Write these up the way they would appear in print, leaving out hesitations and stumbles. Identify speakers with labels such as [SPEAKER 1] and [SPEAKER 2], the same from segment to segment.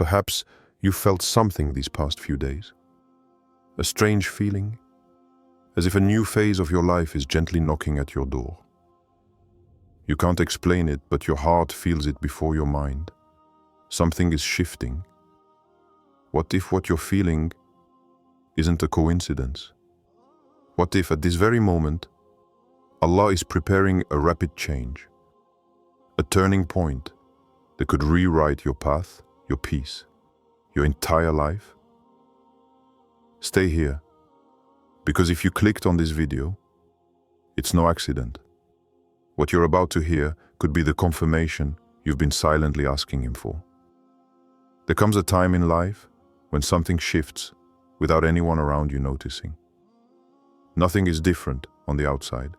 [SPEAKER 1] Perhaps you felt something these past few days. A strange feeling, as if a new phase of your life is gently knocking at your door. You can't explain it, but your heart feels it before your mind. Something is shifting. What if what you're feeling isn't a coincidence? What if at this very moment, Allah is preparing a rapid change, a turning point that could rewrite your path, your peace, your entire life? Stay here, because if you clicked on this video, it's no accident. What you're about to hear could be the confirmation you've been silently asking Him for. There comes a time in life when something shifts without anyone around you noticing. Nothing is different on the outside.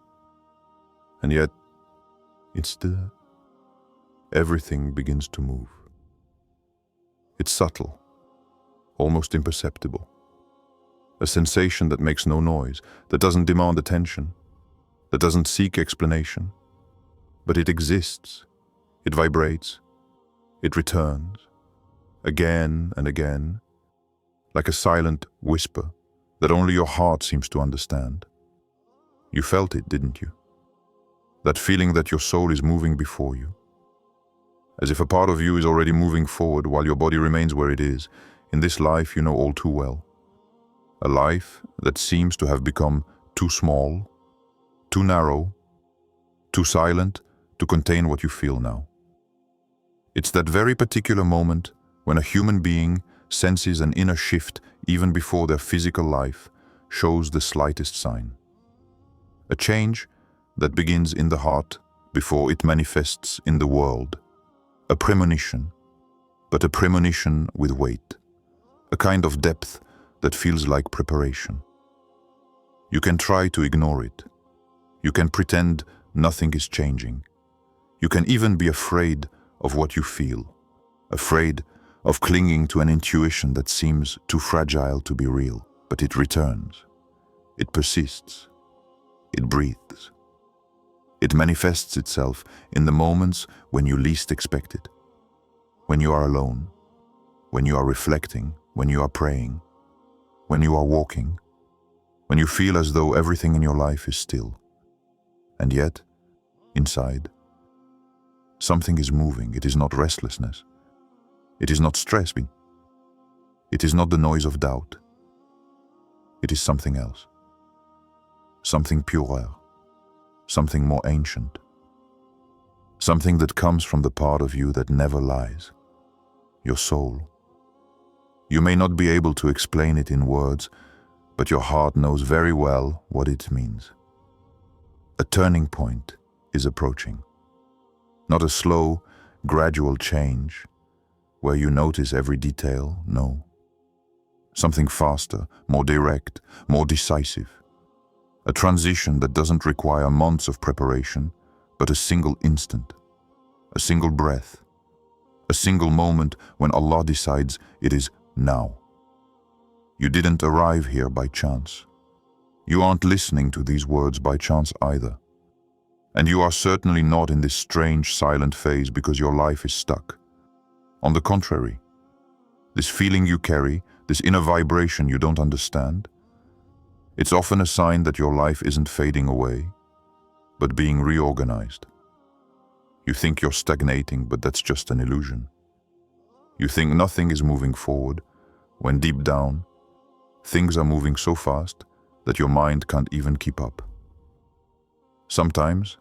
[SPEAKER 1] And yet, instead, everything begins to move. It's subtle, almost imperceptible. A sensation that makes no noise, that doesn't demand attention, that doesn't seek explanation. But it exists, it vibrates, it returns, again and again, like a silent whisper that only your heart seems to understand. You felt it, didn't you? That feeling that your soul is moving before you. As if a part of you is already moving forward while your body remains where it is, in this life you know all too well. A life that seems to have become too small, too narrow, too silent to contain what you feel now. It's that very particular moment when a human being senses an inner shift even before their physical life shows the slightest sign. A change that begins in the heart before it manifests in the world. A premonition, but a premonition with weight. A kind of depth that feels like preparation. You can try to ignore it. You can pretend nothing is changing. You can even be afraid of what you feel, afraid of clinging to an intuition that seems too fragile to be real, but it returns. It persists. It breathes. It manifests itself in the moments when you least expect it. When you are alone, when you are reflecting, when you are praying, when you are walking, when you feel as though everything in your life is still. And yet, inside, something is moving. It is not restlessness. It is not stress. It is not the noise of doubt. It is something else. Something purer. Something more ancient. Something that comes from the part of you that never lies. Your soul. You may not be able to explain it in words, but your heart knows very well what it means. A turning point is approaching. Not a slow, gradual change where you notice every detail, no. Something faster, more direct, more decisive. A transition that doesn't require months of preparation, but a single instant, a single breath, a single moment when Allah decides it is now. You didn't arrive here by chance. You aren't listening to these words by chance either. And you are certainly not in this strange silent phase because your life is stuck. On the contrary, this feeling you carry, this inner vibration you don't understand, it's often a sign that your life isn't fading away, but being reorganized. You think you're stagnating, but that's just an illusion. You think nothing is moving forward, when deep down, things are moving so fast that your mind can't even keep up. Sometimes,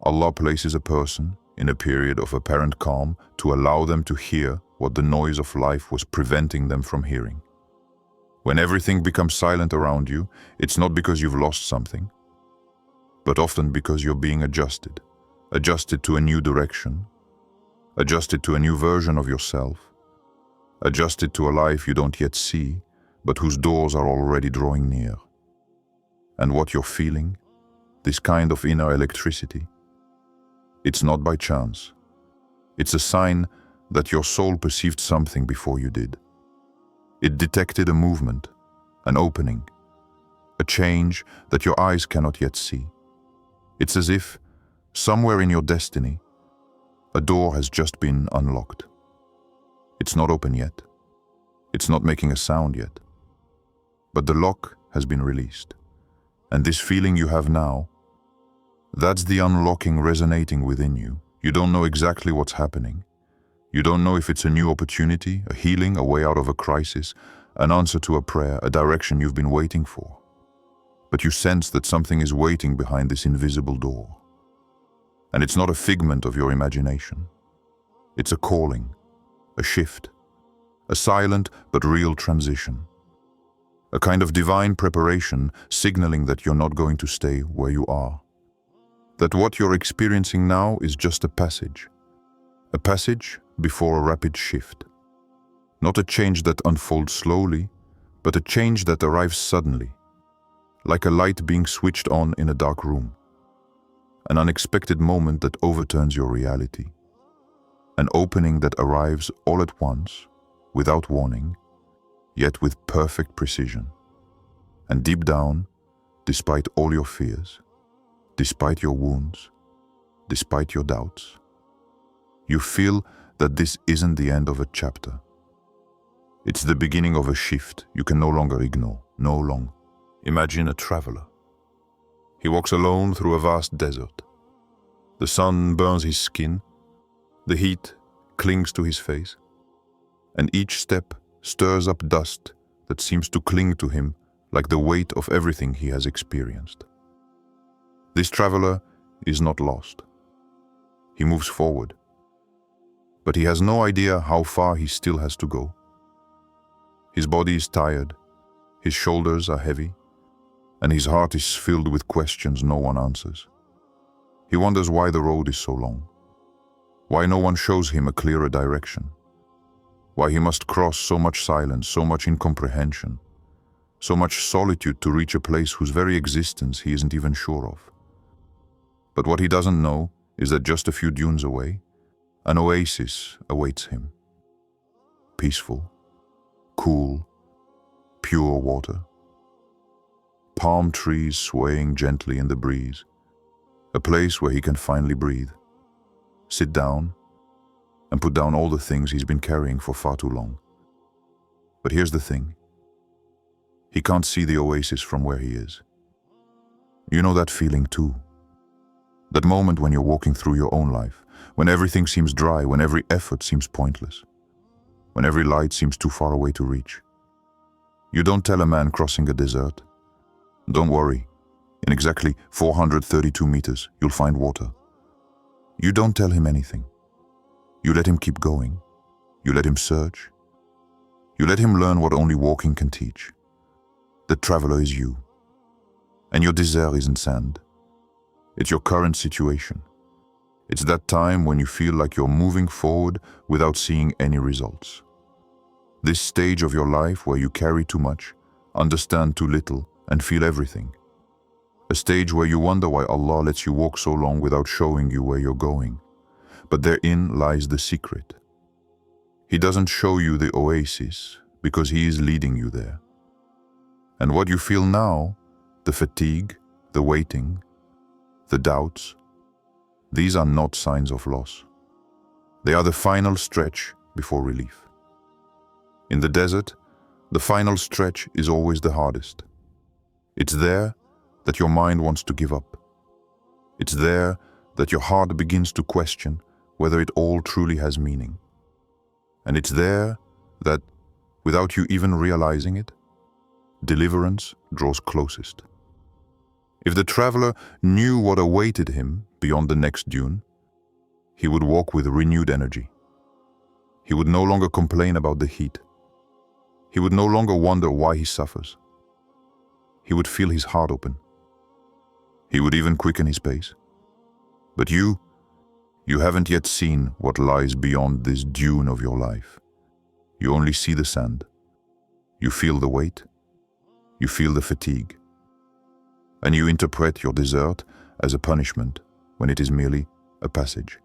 [SPEAKER 1] Allah places a person in a period of apparent calm to allow them to hear what the noise of life was preventing them from hearing. When everything becomes silent around you, it's not because you've lost something, but often because you're being adjusted to a new direction, adjusted to a new version of yourself, adjusted to a life you don't yet see, but whose doors are already drawing near. And what you're feeling, this kind of inner electricity, it's not by chance. It's a sign that your soul perceived something before you did. It detected a movement, an opening, a change that your eyes cannot yet see. It's as if, somewhere in your destiny, a door has just been unlocked. It's not open yet. It's not making a sound yet. But the lock has been released. And this feeling you have now, that's the unlocking resonating within you. You don't know exactly what's happening. You don't know if it's a new opportunity, a healing, a way out of a crisis, an answer to a prayer, a direction you've been waiting for. But you sense that something is waiting behind this invisible door. And it's not a figment of your imagination. It's a calling, a shift, a silent but real transition. A kind of divine preparation signaling that you're not going to stay where you are. That what you're experiencing now is just a passage before a rapid shift. Not a change that unfolds slowly, but a change that arrives suddenly, like a light being switched on in a dark room. An unexpected moment that overturns your reality. An opening that arrives all at once, without warning, yet with perfect precision. And deep down, despite all your fears, despite your wounds, despite your doubts, you feel that this isn't the end of a chapter. It's the beginning of a shift you can no longer ignore, no longer. Imagine a traveler. He walks alone through a vast desert. The sun burns his skin, the heat clings to his face, and each step stirs up dust that seems to cling to him like the weight of everything he has experienced. This traveler is not lost. He moves forward, but he has no idea how far he still has to go. His body is tired, his shoulders are heavy, and his heart is filled with questions no one answers. He wonders why the road is so long, why no one shows him a clearer direction, why he must cross so much silence, so much incomprehension, so much solitude to reach a place whose very existence he isn't even sure of. But what he doesn't know is that just a few dunes away, an oasis awaits him. Peaceful, cool, pure water. Palm trees swaying gently in the breeze. A place where he can finally breathe, sit down, and put down all the things he's been carrying for far too long. But here's the thing. He can't see the oasis from where he is. You know that feeling too. That moment when you're walking through your own life, when everything seems dry, when every effort seems pointless, when every light seems too far away to reach. You don't tell a man crossing a desert, "Don't worry, in exactly 432 meters, you'll find water." You don't tell him anything. You let him keep going. You let him search. You let him learn what only walking can teach. The traveler is you. And your desert isn't sand. It's your current situation. It's that time when you feel like you're moving forward without seeing any results. This stage of your life where you carry too much, understand too little, and feel everything. A stage where you wonder why Allah lets you walk so long without showing you where you're going. But therein lies the secret. He doesn't show you the oasis because He is leading you there. And what you feel now, the fatigue, the waiting, the doubts, these are not signs of loss. They are the final stretch before relief. In the desert, the final stretch is always the hardest. It's there that your mind wants to give up. It's there that your heart begins to question whether it all truly has meaning. And it's there that, without you even realizing it, deliverance draws closest. If the traveler knew what awaited him beyond the next dune, he would walk with renewed energy. He would no longer complain about the heat. He would no longer wonder why he suffers. He would feel his heart open. He would even quicken his pace. But you haven't yet seen what lies beyond this dune of your life. You only see the sand. You feel the weight. You feel the fatigue. And you interpret your desert as a punishment when it is merely a passage.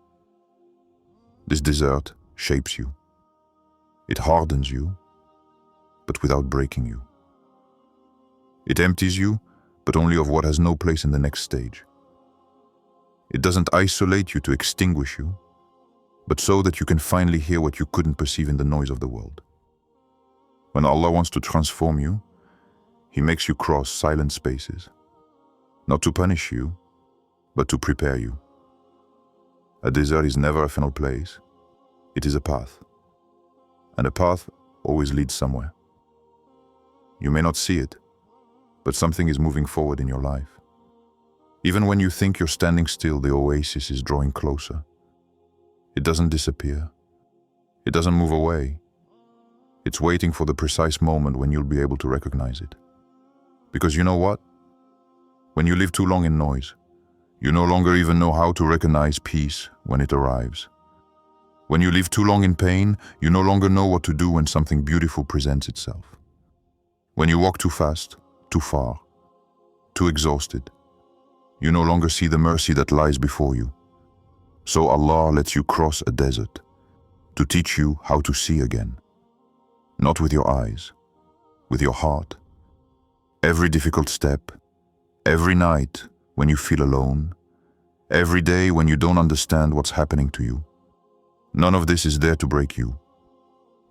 [SPEAKER 1] This desert shapes you. It hardens you, but without breaking you. It empties you, but only of what has no place in the next stage. It doesn't isolate you to extinguish you. but so that you can finally hear what you couldn't perceive in the noise of the world. When Allah wants to transform you, He makes you cross silent spaces, not to punish you, but to prepare you. A desert is never a final place, it is a path. And a path always leads somewhere. You may not see it, but something is moving forward in your life. Even when you think you're standing still, the oasis is drawing closer. It doesn't disappear. It doesn't move away. It's waiting for the precise moment when you'll be able to recognize it. Because you know what? When you live too long in noise, you no longer even know how to recognize peace when it arrives. When you live too long in pain, you no longer know what to do when something beautiful presents itself. When you walk too fast, too far, too exhausted, you no longer see the mercy that lies before you. So Allah lets you cross a desert to teach you how to see again. Not with your eyes, with your heart. Every difficult step, every night when you feel alone, every day when you don't understand what's happening to you. None of this is there to break you.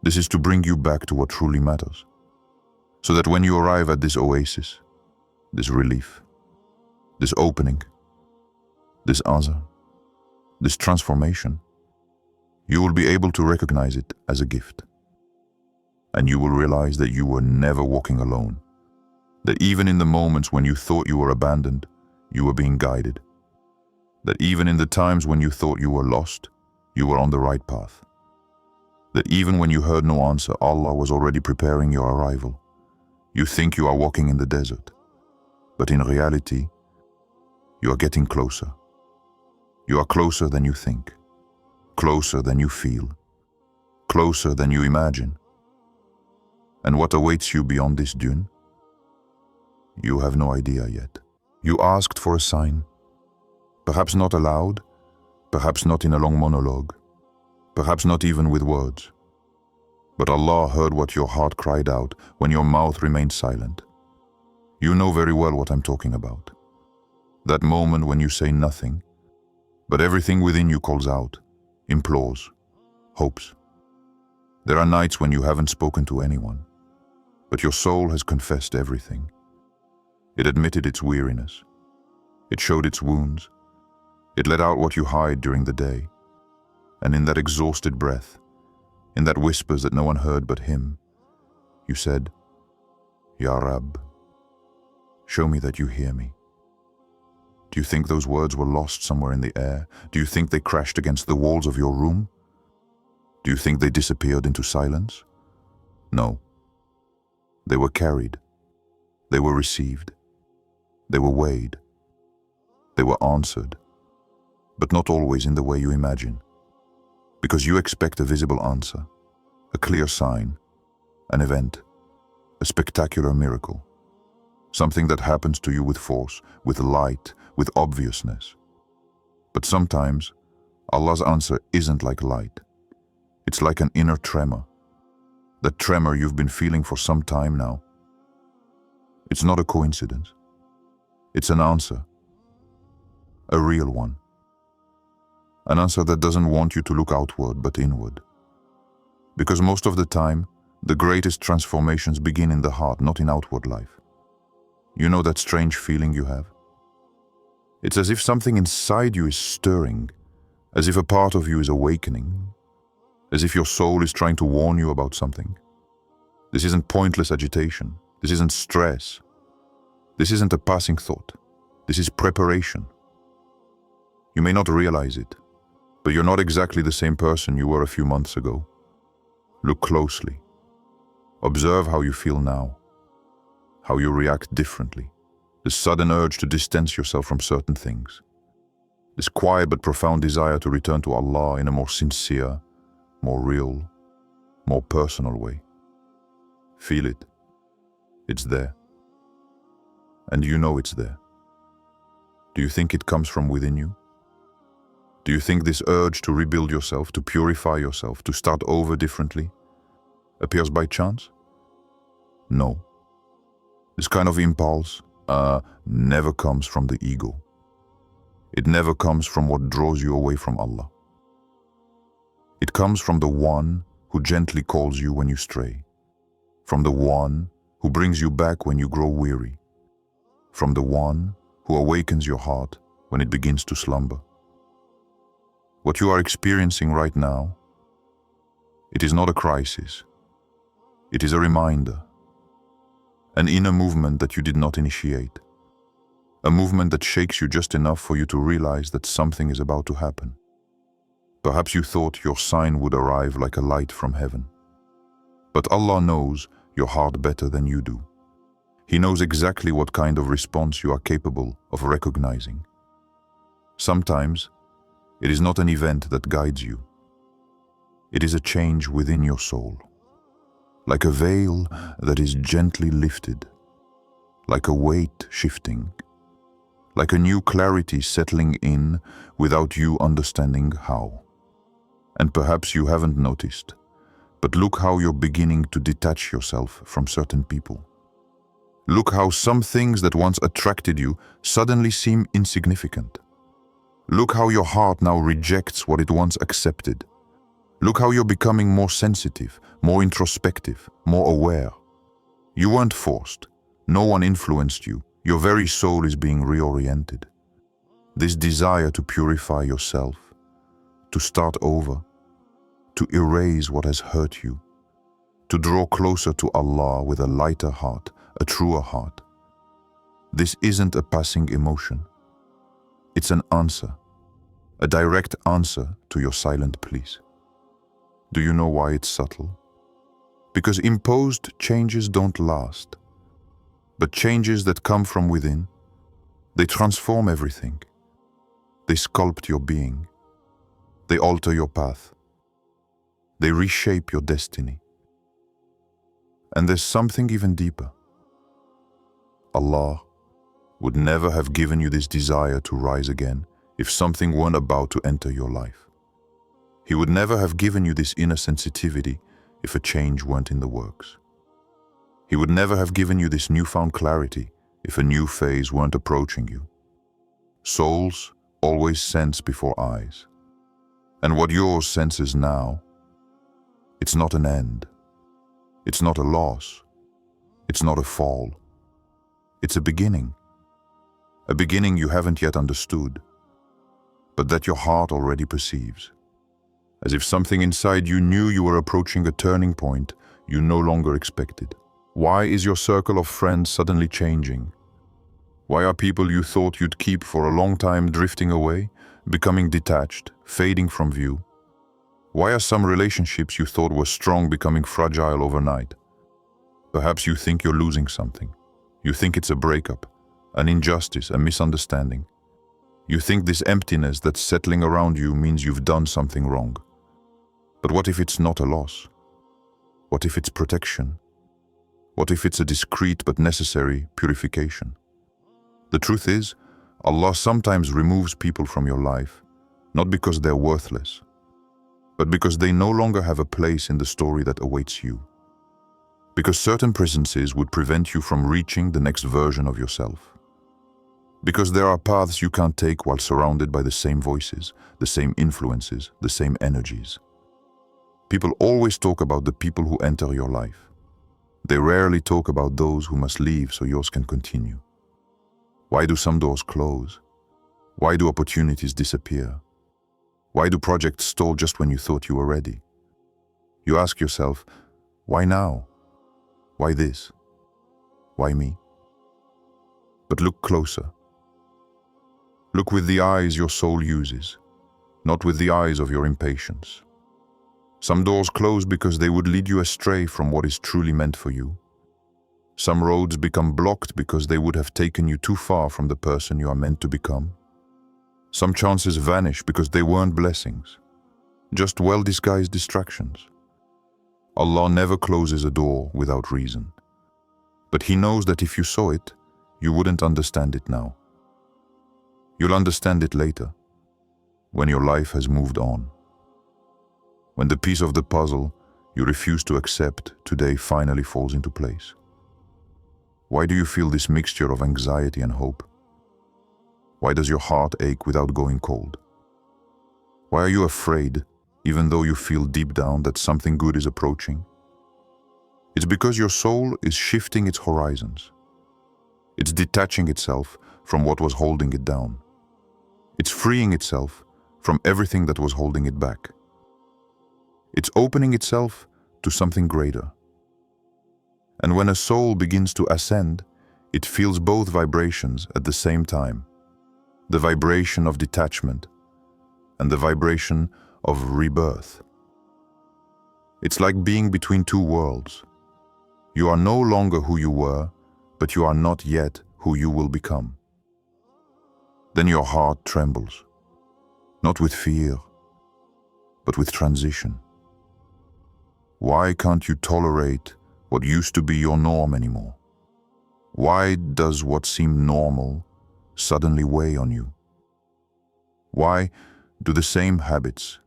[SPEAKER 1] This is to bring you back to what truly matters. So that when you arrive at this oasis, this relief, this opening, this answer, this transformation, you will be able to recognize it as a gift. And you will realize that you were never walking alone. That even in the moments when you thought you were abandoned, you were being guided. That even in the times when you thought you were lost, you were on the right path. That even when you heard no answer, Allah was already preparing your arrival. You think you are walking in the desert, but in reality, you are getting closer. You are closer than you think, closer than you feel, closer than you imagine. And what awaits you beyond this dune? You have no idea yet. You asked for a sign, perhaps not aloud, perhaps not in a long monologue, perhaps not even with words. But Allah heard what your heart cried out when your mouth remained silent. You know very well what I'm talking about. That moment when you say nothing, but everything within you calls out, implores, hopes. There are nights when you haven't spoken to anyone, but your soul has confessed everything. It admitted its weariness. It showed its wounds. It let out what you hide during the day. And in that exhausted breath, in that whispers that no one heard but Him, you said, Ya Rab, show me that you hear me. Do you think those words were lost somewhere in the air? Do you think they crashed against the walls of your room? Do you think they disappeared into silence? No. They were carried. They were received. They were weighed. They were answered. But not always in the way you imagine. Because you expect a visible answer, a clear sign, an event, a spectacular miracle. Something that happens to you with force, with light, with obviousness. But sometimes, Allah's answer isn't like light. It's like an inner tremor. That tremor you've been feeling for some time now. It's not a coincidence. It's an answer. A real one. An answer that doesn't want you to look outward but inward. Because most of the time, the greatest transformations begin in the heart, not in outward life. You know that strange feeling you have? It's as if something inside you is stirring, as if a part of you is awakening, as if your soul is trying to warn you about something. This isn't pointless agitation. This isn't stress. This isn't a passing thought. This is preparation. You may not realize it, but you're not exactly the same person you were a few months ago. Look closely. Observe how you feel now, how you react differently. The sudden urge to distance yourself from certain things. This quiet but profound desire to return to Allah in a more sincere, more real, more personal way. Feel it. It's there. And you know it's there. Do you think it comes from within you? Do you think this urge to rebuild yourself, to purify yourself, to start over differently, appears by chance? No. This kind of impulse never comes from the ego. It never comes from what draws you away from Allah.
[SPEAKER 2] It comes from the one who gently calls you when you stray, from the one who brings you back when you grow weary, from the one who awakens your heart when it begins to slumber. What you are experiencing right now, it is not a crisis. It is a reminder, an inner movement that you did not initiate, a movement that shakes you just enough for you to realize that something is about to happen. Perhaps you thought your sign would arrive like a light from heaven. But Allah knows your heart better than you do. He knows exactly what kind of response you are capable of recognizing. Sometimes, it is not an event that guides you. It is a change within your soul. Like a veil that is gently lifted, like a weight shifting, like a new clarity settling in without you understanding how. And perhaps you haven't noticed, but look how you're beginning to detach yourself from certain people. Look how some things that once attracted you suddenly seem insignificant. Look how your heart now rejects what it once accepted. Look how you're becoming more sensitive, more introspective, more aware. You weren't forced. No one influenced you. Your very soul is being reoriented. This desire to purify yourself, to start over, to erase what has hurt you, to draw closer to Allah with a lighter heart, a truer heart. This isn't a passing emotion. It's an answer, a direct answer to your silent pleas. Do you know why it's subtle? Because imposed changes don't last. But changes that come from within, they transform everything. They sculpt your being. They alter your path. They reshape your destiny. And there's something even deeper. Allah would never have given you this desire to rise again if something weren't about to enter your life. He would never have given you this inner sensitivity if a change weren't in the works. He would never have given you this newfound clarity if a new phase weren't approaching you. Souls always sense before eyes. And what yours senses now, it's not an end. It's not a loss. It's not a fall. It's a beginning. A beginning you haven't yet understood, but that your heart already perceives. As if something inside you knew you were approaching a turning point you no longer expected. Why is your circle of friends suddenly changing? Why are people you thought you'd keep for a long time drifting away, becoming detached, fading from view? Why are some relationships you thought were strong becoming fragile overnight? Perhaps you think you're losing something. You think it's a breakup, an injustice, a misunderstanding. You think this emptiness that's settling around you means you've done something wrong. But what if it's not a loss? What if it's protection? What if it's a discreet but necessary purification? The truth is, Allah sometimes removes people from your life, not because they're worthless, but because they no longer have a place in the story that awaits you. Because certain presences would prevent you from reaching the next version of yourself. Because there are paths you can't take while surrounded by the same voices, the same influences, the same energies. People always talk about the people who enter your life. They rarely talk about those who must leave so yours can continue. Why do some doors close? Why do opportunities disappear? Why do projects stall just when you thought you were ready? You ask yourself, why now? Why this? Why me? But look closer. Look with the eyes your soul uses, not with the eyes of your impatience. Some doors close because they would lead you astray from what is truly meant for you. Some roads become blocked because they would have taken you too far from the person you are meant to become. Some chances vanish because they weren't blessings, just well-disguised distractions. Allah never closes a door without reason. But He knows that if you saw it, you wouldn't understand it now. You'll understand it later, when your life has moved on. When the piece of the puzzle you refuse to accept today finally falls into place. Why do you feel this mixture of anxiety and hope? Why does your heart ache without going cold? Why are you afraid even though you feel deep down that something good is approaching? It's because your soul is shifting its horizons. It's detaching itself from what was holding it down. It's freeing itself from everything that was holding it back. It's opening itself to something greater. And when a soul begins to ascend, it feels both vibrations at the same time. The vibration of detachment and the vibration of rebirth. It's like being between two worlds. You are no longer who you were, but you are not yet who you will become. Then your heart trembles, not with fear, but with transition. Why can't you tolerate what used to be your norm anymore? Why does what seemed normal suddenly weigh on you? Why do the same habits,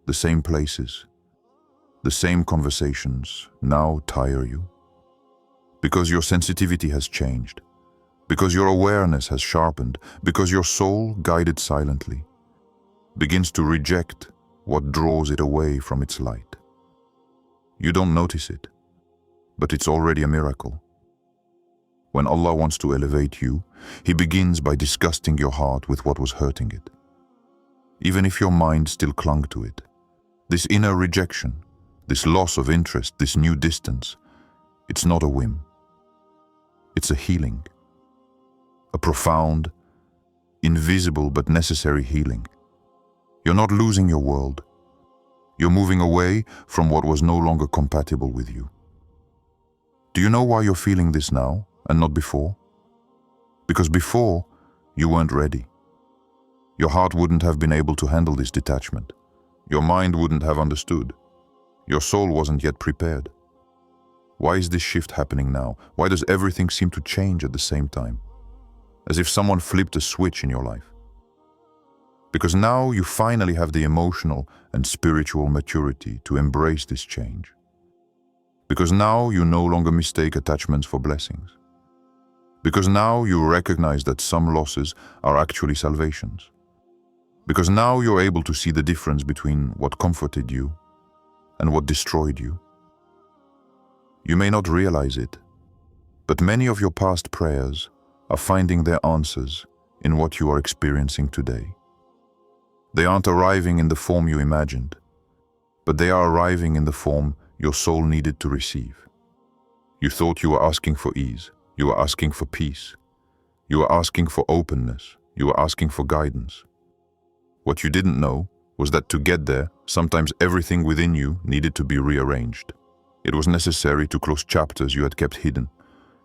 [SPEAKER 2] the same places, the same conversations now tire you? Because your sensitivity has changed, because your awareness has sharpened, because your soul, guided silently, begins to reject what draws it away from its light. You don't notice it, but it's already a miracle. When Allah wants to elevate you, He begins by disgusting your heart with what was hurting it. Even if your mind still clung to it, this inner rejection, this loss of interest, this new distance, it's not a whim. It's a healing. A profound, invisible but necessary healing. You're not losing your world. You're moving away from what was no longer compatible with you. Do you know why you're feeling this now and not before? Because before, you weren't ready. Your heart wouldn't have been able to handle this detachment. Your mind wouldn't have understood. Your soul wasn't yet prepared. Why is this shift happening now? Why does everything seem to change at the same time? As if someone flipped a switch in your life. Because now you finally have the emotional and spiritual maturity to embrace this change. Because now you no longer mistake attachments for blessings. Because now you recognize that some losses are actually salvations. Because now you're able to see the difference between what comforted you and what destroyed you. You may not realize it, but many of your past prayers are finding their answers in what you are experiencing today. They aren't arriving in the form you imagined, but they are arriving in the form your soul needed to receive. You thought you were asking for ease, you were asking for peace, you were asking for openness, you were asking for guidance. What you didn't know was that to get there, sometimes everything within you needed to be rearranged. It was necessary to close chapters you had kept hidden.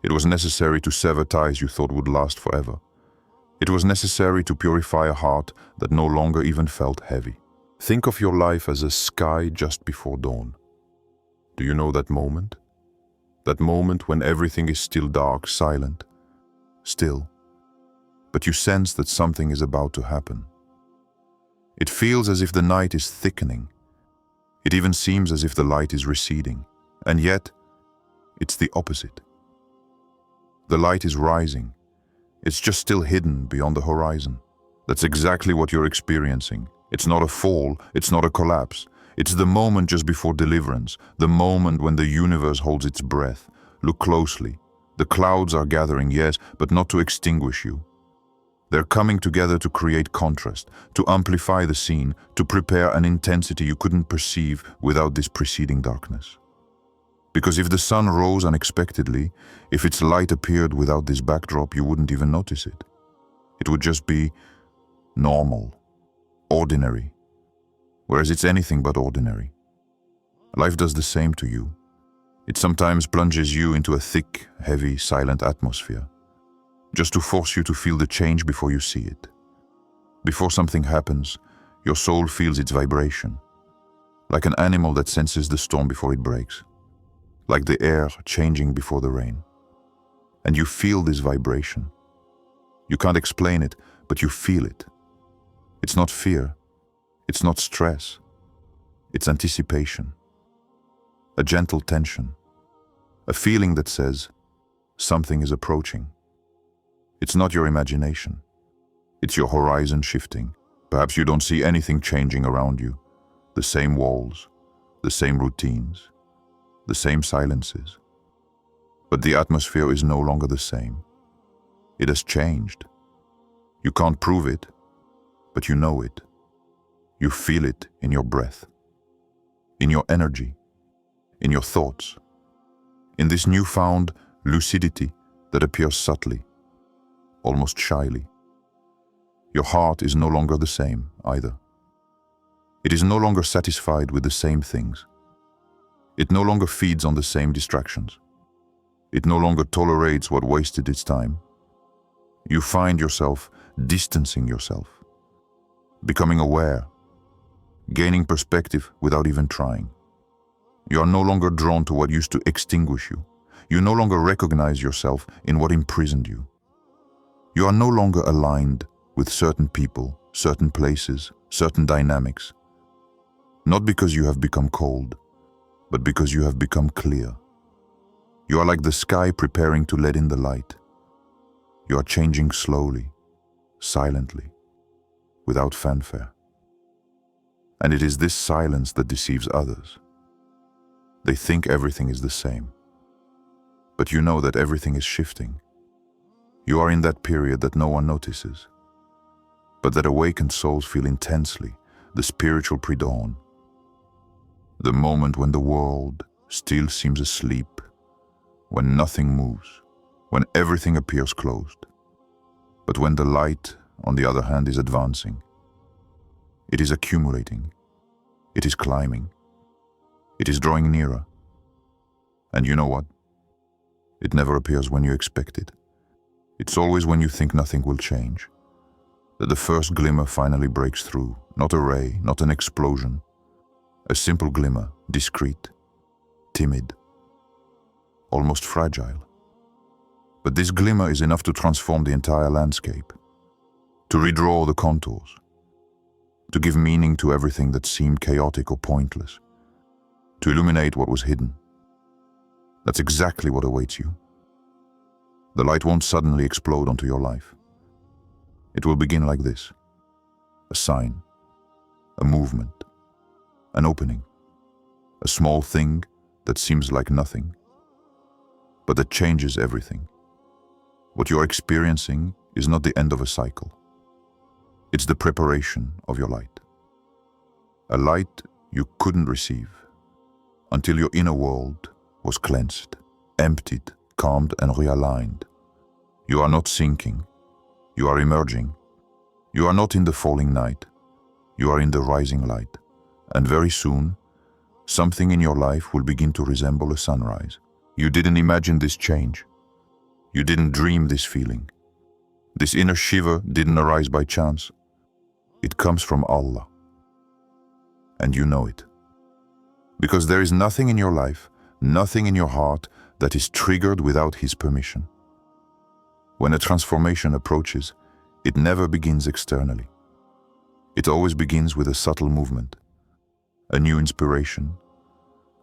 [SPEAKER 2] It was necessary to sever ties you thought would last forever. It was necessary to purify a heart that no longer even felt heavy. Think of your life as a sky just before dawn. Do you know that moment? That moment when everything is still dark, silent, still. But you sense that something is about to happen. It feels as if the night is thickening. It even seems as if the light is receding. And yet, it's the opposite. The light is rising. It's just still hidden beyond the horizon. That's exactly what you're experiencing. It's not a fall, it's not a collapse. It's the moment just before deliverance, the moment when the universe holds its breath. Look closely. The clouds are gathering, yes, but not to extinguish you. They're coming together to create contrast, to amplify the scene, to prepare an intensity you couldn't perceive without this preceding darkness. Because if the sun rose unexpectedly, if its light appeared without this backdrop, you wouldn't even notice it. It would just be normal, ordinary, whereas it's anything but ordinary. Life does the same to you. It sometimes plunges you into a thick, heavy, silent atmosphere, just to force you to feel the change before you see it. Before something happens, your soul feels its vibration, like an animal that senses the storm before it breaks, like the air changing before the rain. And you feel this vibration. You can't explain it, but you feel it. It's not fear. It's not stress. It's anticipation. A gentle tension. A feeling that says, something is approaching. It's not your imagination. It's your horizon shifting. Perhaps you don't see anything changing around you. the same walls, the same routines, the same silences. But the atmosphere is no longer the same. It has changed. You can't prove it, but you know it. You feel it in your breath, in your energy, in your thoughts, in this newfound lucidity that appears subtly, almost shyly. Your heart is no longer the same either. It is no longer satisfied with the same things. It no longer feeds on the same distractions. It no longer tolerates what wasted its time. You find yourself distancing yourself, becoming aware, gaining perspective without even trying. You are no longer drawn to what used to extinguish you. You no longer recognize yourself in what imprisoned you. You are no longer aligned with certain people, certain places, certain dynamics. Not because you have become cold, but because you have become clear. You are like the sky preparing to let in the light. You are changing slowly, silently, without fanfare. And it is this silence that deceives others. They think everything is the same. But you know that everything is shifting. You are in that period that no one notices, but that awakened souls feel intensely, the spiritual pre-dawn. The moment when the world still seems asleep, when nothing moves, when everything appears closed. But when the light, on the other hand, is advancing, it is accumulating, it is climbing, it is drawing nearer. And you know what? It never appears when you expect it. It's always when you think nothing will change, that the first glimmer finally breaks through, not a ray, not an explosion. A simple glimmer, discreet, timid, almost fragile. But this glimmer is enough to transform the entire landscape, to redraw the contours, to give meaning to everything that seemed chaotic or pointless, to illuminate what was hidden. That's exactly what awaits you. The light won't suddenly explode onto your life. It will begin like this: a sign, a movement, an opening, a small thing that seems like nothing, but that changes everything. What you're experiencing is not the end of a cycle. It's the preparation of your light. A light you couldn't receive until your inner world was cleansed, emptied, calmed, and realigned. You are not sinking. You are emerging. You are not in the falling night. You are in the rising light. And very soon, something in your life will begin to resemble a sunrise. You didn't imagine this change. You didn't dream this feeling. This inner shiver didn't arise by chance. It comes from Allah. And you know it. Because there is nothing in your life, nothing in your heart that is triggered without His permission. When a transformation approaches, it never begins externally. It always begins with a subtle movement, a new inspiration,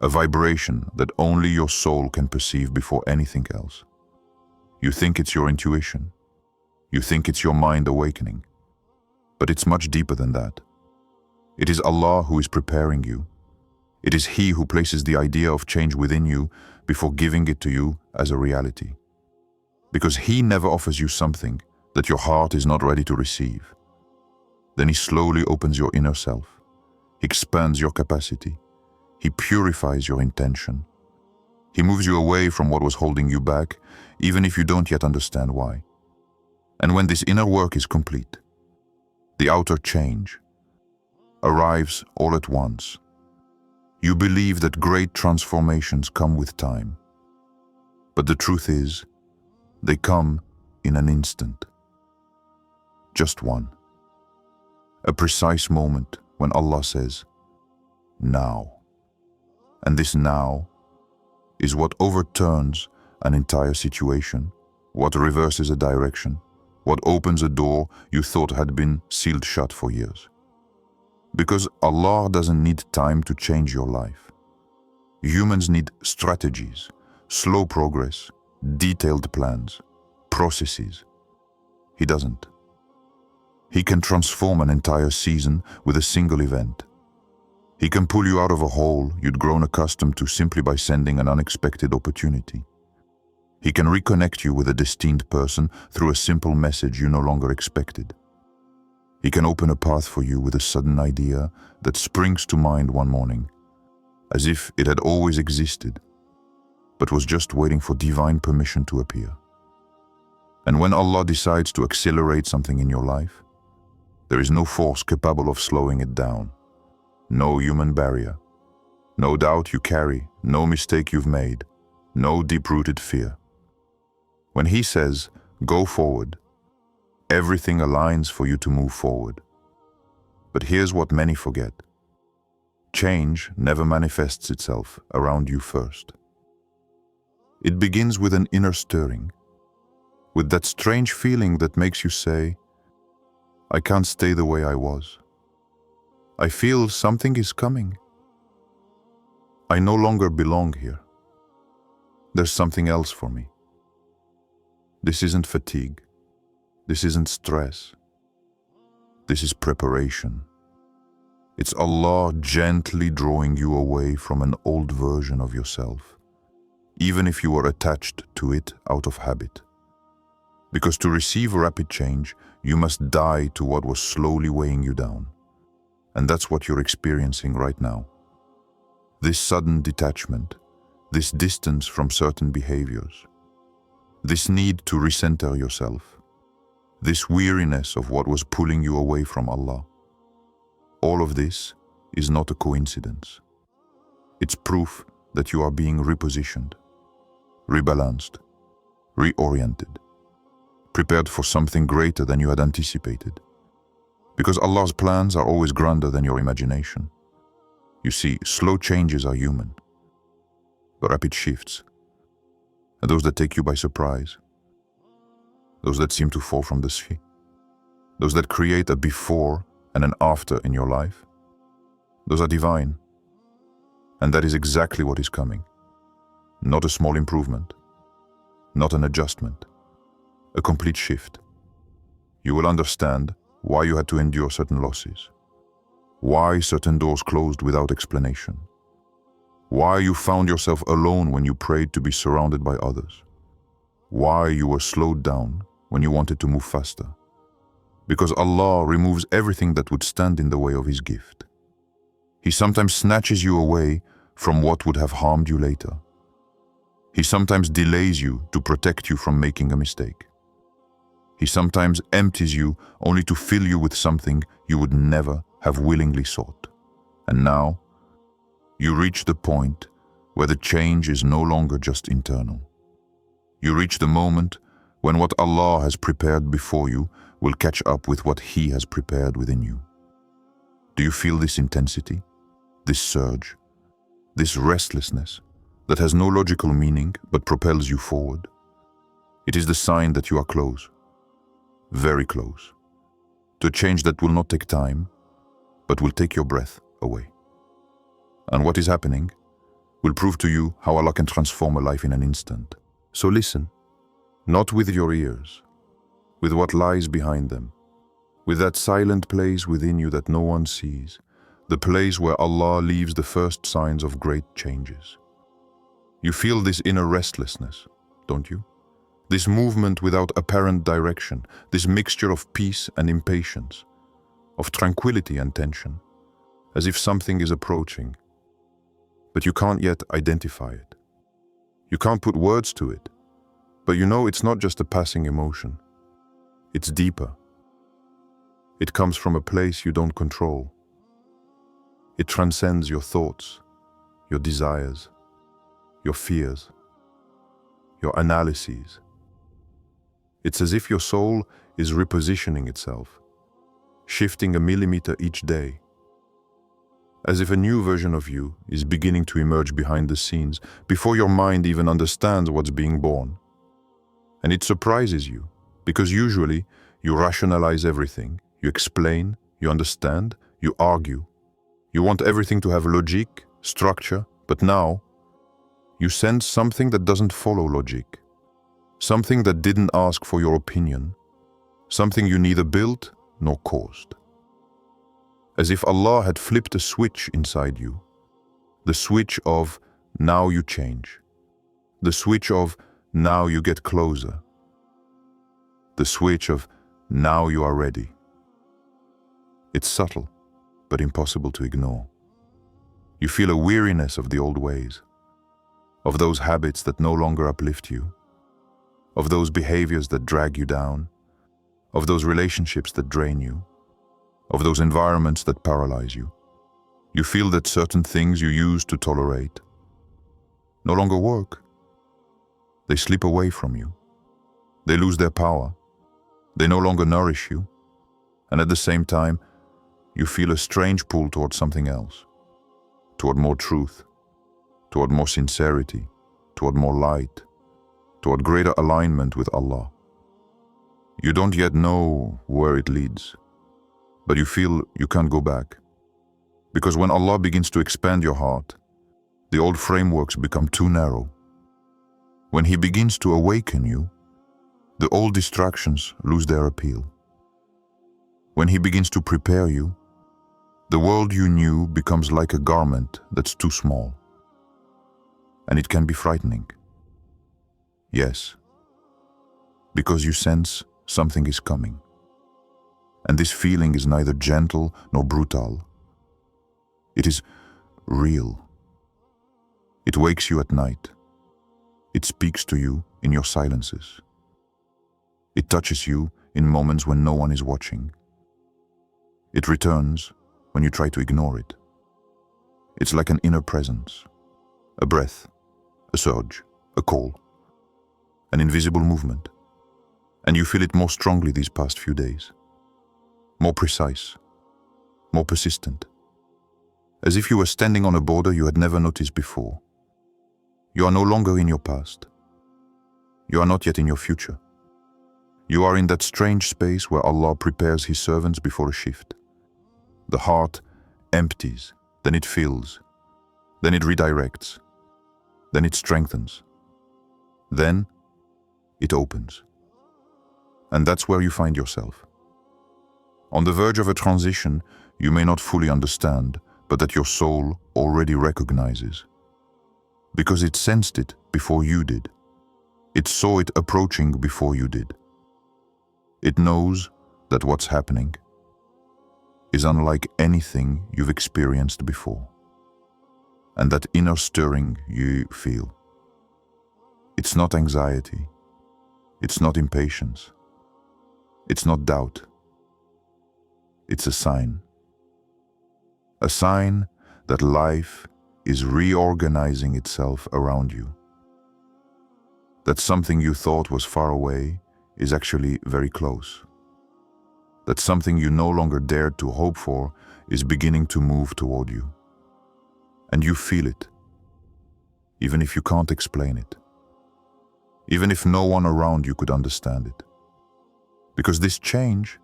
[SPEAKER 2] a vibration that only your soul can perceive before anything else. You think it's your intuition. You think it's your mind awakening. But it's much deeper than that. It is Allah who is preparing you. It is He who places the idea of change within you before giving it to you as a reality. Because He never offers you something that your heart is not ready to receive. Then He slowly opens your inner self. He expands your capacity. He purifies your intention. He moves you away from what was holding you back, even if you don't yet understand why. And when this inner work is complete, the outer change arrives all at once. You believe that great transformations come with time. But the truth is, they come in an instant. Just one. A precise moment when Allah says, now. And this now is what overturns an entire situation, what reverses a direction, what opens a door you thought had been sealed shut for years. Because Allah doesn't need time to change your life. Humans need strategies, slow progress, detailed plans, processes. He doesn't. He can transform an entire season with a single event. He can pull you out of a hole you'd grown accustomed to simply by sending an unexpected opportunity. He can reconnect you with a destined person through a simple message you no longer expected. He can open a path for you with a sudden idea that springs to mind one morning, as if it had always existed, but was just waiting for divine permission to appear. And when Allah decides to accelerate something in your life, there is no force capable of slowing it down, no human barrier, no doubt you carry, no mistake you've made, no deep-rooted fear. When He says, go forward, everything aligns for you to move forward. But here's what many forget. Change never manifests itself around you first. It begins with an inner stirring, with that strange feeling that makes you say, I can't stay the way I was. I feel something is coming. I no longer belong here. There's something else for me. This isn't fatigue. This isn't stress. This is preparation. It's Allah gently drawing you away from an old version of yourself, even if you are attached to it out of habit. Because to receive rapid change, you must die to what was slowly weighing you down. And that's what you're experiencing right now. This sudden detachment, this distance from certain behaviors, this need to recenter yourself, this weariness of what was pulling you away from Allah. All of this is not a coincidence. It's proof that you are being repositioned, rebalanced, reoriented, prepared for something greater than you had anticipated. Because Allah's plans are always grander than your imagination. You see, slow changes are human, but rapid shifts are those that take you by surprise, those that seem to fall from the sky, those that create a before and an after in your life. Those are divine, and that is exactly what is coming. Not a small improvement, not an adjustment, a complete shift. You will understand why you had to endure certain losses, why certain doors closed without explanation, why you found yourself alone when you prayed to be surrounded by others, why you were slowed down when you wanted to move faster. Because Allah removes everything that would stand in the way of His gift. He sometimes snatches you away from what would have harmed you later. He sometimes delays you to protect you from making a mistake. He sometimes empties you only to fill you with something you would never have willingly sought. And now, you reach the point where the change is no longer just internal. You reach the moment when what Allah has prepared before you will catch up with what He has prepared within you. Do you feel this intensity, this surge, this restlessness that has no logical meaning but propels you forward? It is the sign that you are close. Very close, to a change that will not take time, but will take your breath away. And what is happening will prove to you how Allah can transform a life in an instant. So listen, not with your ears, with what lies behind them, with that silent place within you that no one sees, the place where Allah leaves the first signs of great changes. You feel this inner restlessness, don't you? This movement without apparent direction, this mixture of peace and impatience, of tranquility and tension, as if something is approaching, but you can't yet identify it. You can't put words to it, but you know it's not just a passing emotion. It's deeper. It comes from a place you don't control. It transcends your thoughts, your desires, your fears, your analyses. It's as if your soul is repositioning itself, shifting a millimeter each day. As if a new version of you is beginning to emerge behind the scenes, before your mind even understands what's being born. And it surprises you, because usually you rationalize everything. You explain, you understand, you argue. You want everything to have logic, structure, but now you sense something that doesn't follow logic. Something that didn't ask for your opinion. Something you neither built nor caused.
[SPEAKER 1] as if Allah had flipped a switch inside you. The switch of now you change. The switch of now you get closer. The switch of now you are ready. It's subtle, but impossible to ignore. You feel a weariness of the old ways, of those habits that no longer uplift you, of those behaviors that drag you down, of those relationships that drain you, of those environments that paralyze you. You feel that certain things you used to tolerate no longer work. They slip away from you. They lose their power. They no longer nourish you. And at the same time, you feel a strange pull toward something else, toward more truth, toward more sincerity, toward more light, toward greater alignment with Allah. You don't yet know where it leads, but you feel you can't go back. Because when Allah begins to expand your heart, the old frameworks become too narrow. When He begins to awaken you, the old distractions lose their appeal. When He begins to prepare you, the world you knew becomes like a garment that's too small. And it can be frightening. Yes, because you sense something is coming. And this feeling is neither gentle nor brutal. It is real. It wakes you at night. It speaks to you in your silences. It touches you in moments when no one is watching. It returns when you try to ignore it. It's like an inner presence, a breath, a surge, a call, an invisible movement. And you feel it more strongly these past few days. More precise, more persistent. As if you were standing on a border you had never noticed before. You are no longer in your past. You are not yet in your future. You are in that strange space where Allah prepares His servants before a shift. The heart empties, then it fills, then it redirects, then it strengthens, then it opens. And that's where you find yourself. On the verge of a transition you may not fully understand, but that your soul already recognizes. Because it sensed it before you did. It saw it approaching before you did. It knows that what's happening is unlike anything you've experienced before. And that inner stirring you feel. It's not anxiety. It's not impatience. It's not doubt. It's a sign. A sign that life is reorganizing itself around you. That something you thought was far away is actually very close. That something you no longer dared to hope for is beginning to move toward you. And you feel it, even if you can't explain it. Even if no one around you could understand it. Because this change,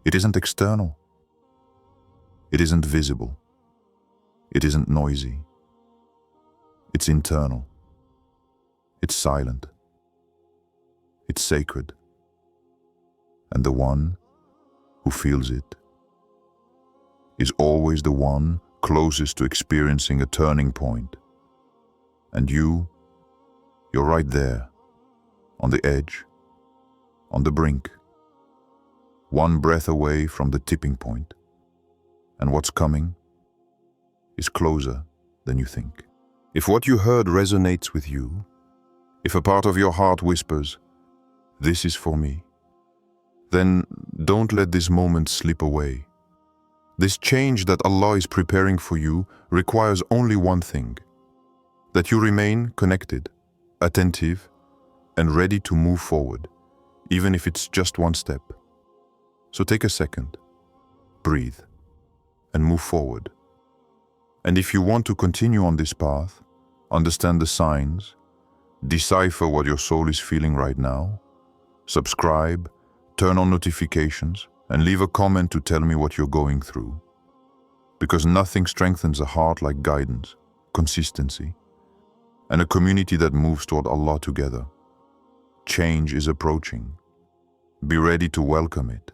[SPEAKER 1] it isn't external. It isn't visible. It isn't noisy. It's internal. It's silent. It's sacred. And the one who feels it is always the one closest to experiencing a turning point. And you're right there, on the edge, on the brink, one breath away from the tipping point. And what's coming is closer than you think. If what you heard resonates with you, if a part of your heart whispers, "This is for me," then don't let this moment slip away. This change that Allah is preparing for you requires only one thing: that you remain connected, attentive, and ready to move forward, even if it's just one step. So take a second, breathe, and move forward. And if you want to continue on this path, understand the signs, decipher what your soul is feeling right now, subscribe, turn on notifications, and leave a comment to tell me what you're going through. Because nothing strengthens a heart like guidance, consistency, and a community that moves toward Allah together. Change is approaching. Be ready to welcome it.